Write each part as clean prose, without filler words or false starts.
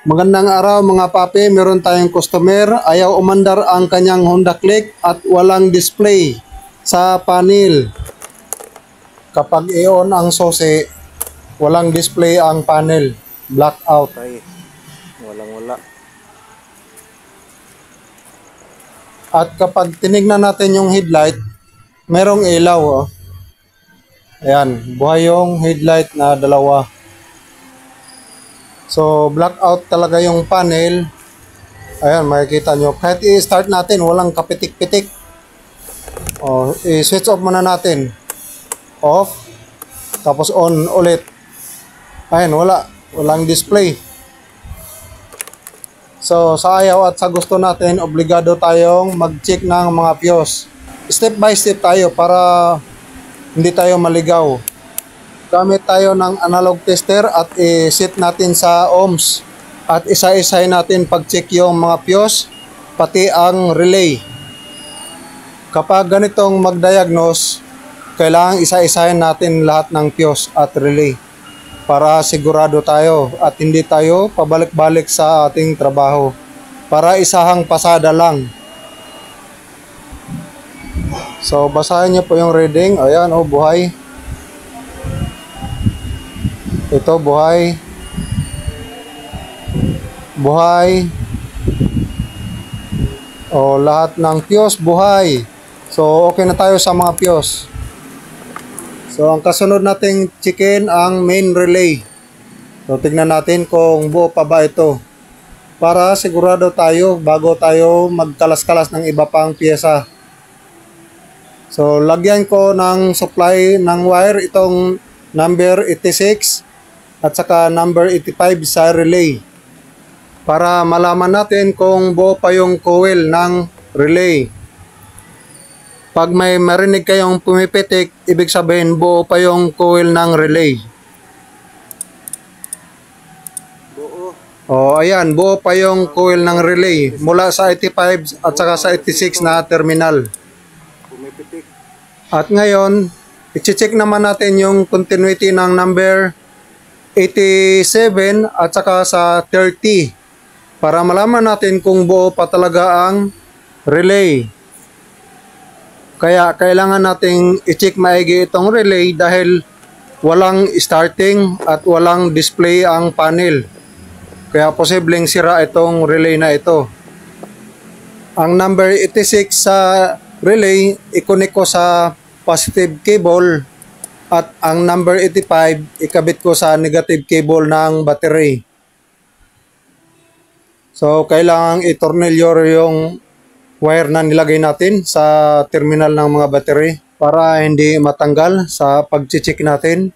Magandang araw mga papi, meron tayong customer, ayaw umandar ang kanyang Honda Click at walang display sa panel. Kapag i-on ang susi, walang display ang panel, blackout. Ay, walang-wala. At kapag tinignan natin yung headlight, merong ilaw. Ayan, buhay yung headlight na dalawa. So, blackout talaga yung panel. Ayan, makikita nyo. Kahit i-start natin, walang kapitik-pitik. O, i-switch off muna natin. Off. Tapos on ulit. Ayan, wala. Walang display. So, sa ayaw at sa gusto natin, obligado tayong mag-check ng mga fuse. Step by step tayo para hindi tayo maligaw. Gamit tayo ng analog tester at i-set natin sa ohms. At isa-isay natin pag-check yung mga fuse, pati ang relay. Kapag ganitong mag-diagnose, kailangan isa-isahin natin lahat ng fuse at relay para sigurado tayo at hindi tayo pabalik-balik sa ating trabaho. Para isahang pasada lang. So, basahin niyo po yung reading. Ayan, buhay. Ito, buhay. Buhay. Lahat ng fuse, buhay. So, okay na tayo sa mga fuse. So, ang kasunod nating checkin ang main relay. So, tignan natin kung buo pa ba ito. Para sigurado tayo bago tayo magkalas-kalas ng iba pang pyesa. So, lagyan ko ng supply ng wire itong number 86 at saka number 85 sa relay. Para malaman natin kung buo pa yung coil ng relay. Pag may marinig kayong pumipitik, ibig sabihin buo pa yung coil ng relay. Buo. Ayan, buo pa yung coil ng relay mula sa 85 at saka sa 86 na terminal. Pumipitik. At ngayon, i-check naman natin yung continuity ng number 87 at saka sa 30 para malaman natin kung buo pa talaga ang relay. Kaya kailangan nating i-check maigi itong relay dahil walang starting at walang display ang panel. Kaya posibleng sira itong relay na ito. Ang number 86 sa relay, i-connect ko sa positive cable. At ang number 85, ikabit ko sa negative cable ng battery. So, kailangang i-tornilyo yung wire na nilagay natin sa terminal ng mga battery para hindi matanggal sa pag-check natin.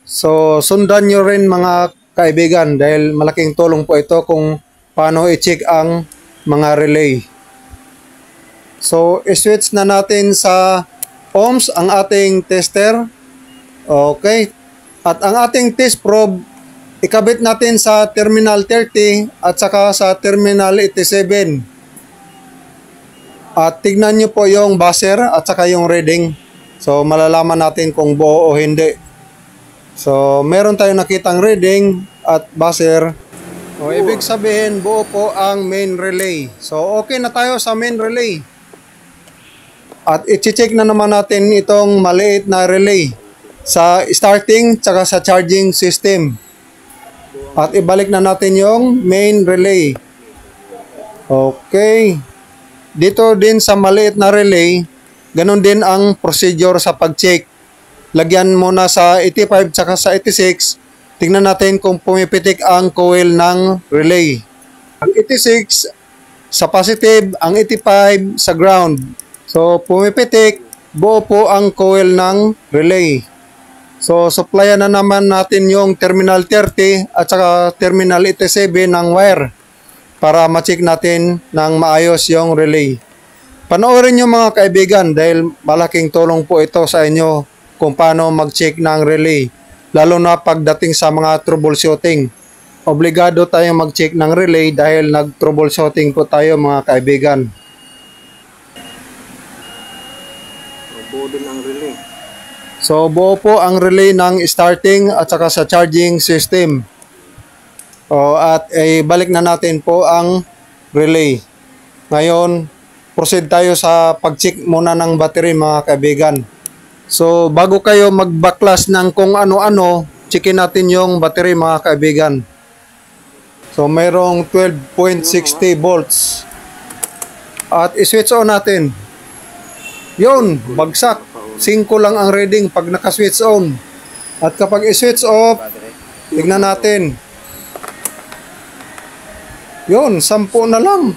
So, sundan nyo rin mga kaibigan dahil malaking tulong po ito kung paano i-check ang mga relay. So, i-switch na natin sa ohms ang ating tester. Okay. At ang ating test probe, ikabit natin sa terminal 30 at saka sa terminal 87. At tignan nyo po yung buzzer at saka yung reading. So, malalaman natin kung buo o hindi. So, meron tayong nakitang reading at buzzer. Ibig sabihin, buo po ang main relay. So, okay na tayo sa main relay. At i-check na naman natin itong maliit na relay sa starting tsaka sa charging system. At ibalik na natin yung main relay. Okay. Dito din sa maliit na relay, ganun din ang procedure sa pag-check. Lagyan muna sa 85 tsaka sa 86. Tingnan natin kung pumipitik ang coil ng relay. Ang 86 sa positive, ang 85 sa ground. So, pumipitik, buo po ang coil ng relay. So, supplyan na naman natin yung terminal 30 at saka terminal 87 ng wire para ma-check natin ng maayos yung relay. Panoorin nyo mga kaibigan dahil malaking tulong po ito sa inyo kung paano mag-check ng relay. Lalo na pagdating sa mga troubleshooting. Obligado tayong mag-check ng relay dahil nag-troubleshooting po tayo mga kaibigan. Buo din ang relay. So, buo po ang relay ng starting at saka sa charging system. At balik na natin po ang relay. Ngayon, proceed tayo sa pag-check muna ng battery mga kaibigan. So, bago kayo magbaklas ng kung ano-ano, checkin natin yung battery mga kaibigan. So, mayroong 12.60 volts. At i-switch on natin. Yun, bagsak. 5 lang ang reading pag naka-switch on. At kapag i-switch off, tignan natin. Yun, 10 na lang.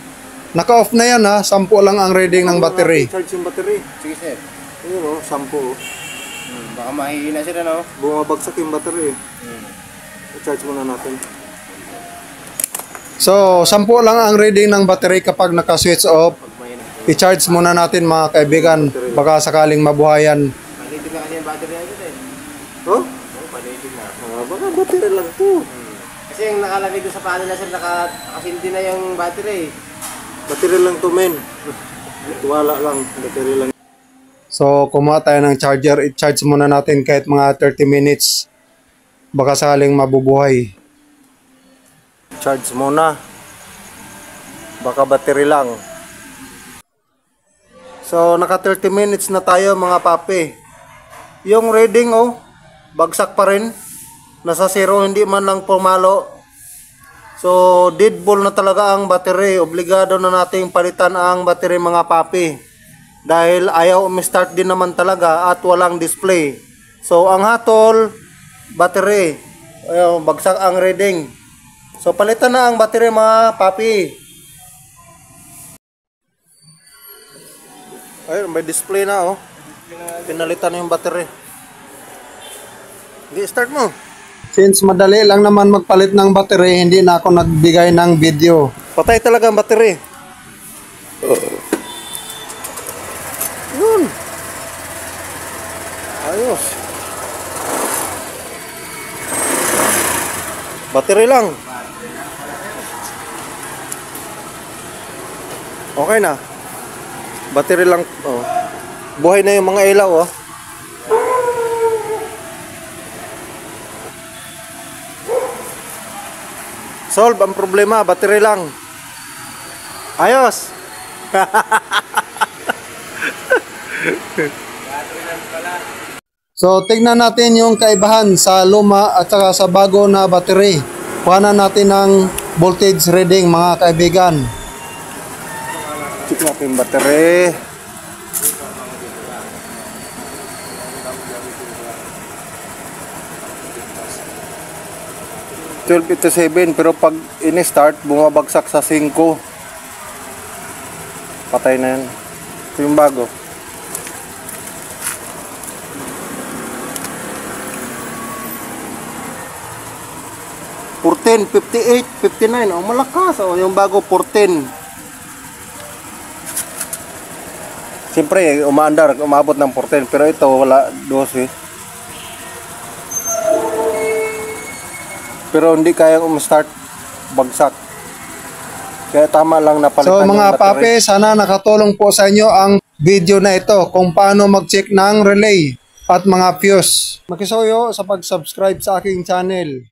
Naka-off na yan ha, 10 lang ang reading ng battery. Charge yung battery. Sige sir. Ayun o, 10 o. Baka mahihina sila no? Bumabagsak yung battery. I-charge muna natin. So, 10 lang ang reading ng battery kapag naka-switch off. I-charge muna natin mga kaibigan. Baka sakaling mabuhayan. Palitin na kasi yung battery na ito eh. Oh? Oo, palitin na. Baka battery lang to. Kasi yung nakalagay doon sa panel na sir, nakasildi na yung battery. Battery lang to, men. Wala lang, battery lang. So, kumuha tayo ng charger. I-charge muna natin kahit mga 30 minutes. Baka sakaling mabubuhay. Charge muna. Baka battery lang. So, naka 30 minutes na tayo mga papi. Yung reading bagsak pa rin. Nasa 0, hindi man lang pumalo. So, dead ball na talaga ang battery. Obligado na nating palitan ang battery mga papi. Dahil ayaw umi-start din naman talaga at walang display. So, ang hatol, battery. Ayaw, bagsak ang reading. So, palitan na ang battery mga papi. Ayun, may display na Pinalitan na yung battery. Hindi, start mo. Since madali lang naman magpalit ng battery, hindi na ako nagbigay ng video. Patay talaga ang battery. Yun. Ayos. Battery lang. Okay na. Battery lang. Buhay na yung mga ilaw. Solve ang problema, battery lang. Ayos. So, tignan natin yung kaibahan sa luma at saka sa bago na battery. Kuhanan natin ng voltage reading mga kaibigan. Check natin yung battery. Ito 7, pero pag ini-start, bumabagsak sa 5. Patay na yan. Ito yung bago. $14, 58, 59. Malakas. Yung bago, 14. Siyempre, umaandar, umabot ng 14. Pero ito, wala, 12. Pero hindi kayang start, bagsak. Kaya tama lang na palitan So yung mga battery. papi, sana nakatulong po sa inyo ang video na ito kung paano mag-check ng relay at mga fuse. Makisuyo sa pag-subscribe sa aking channel.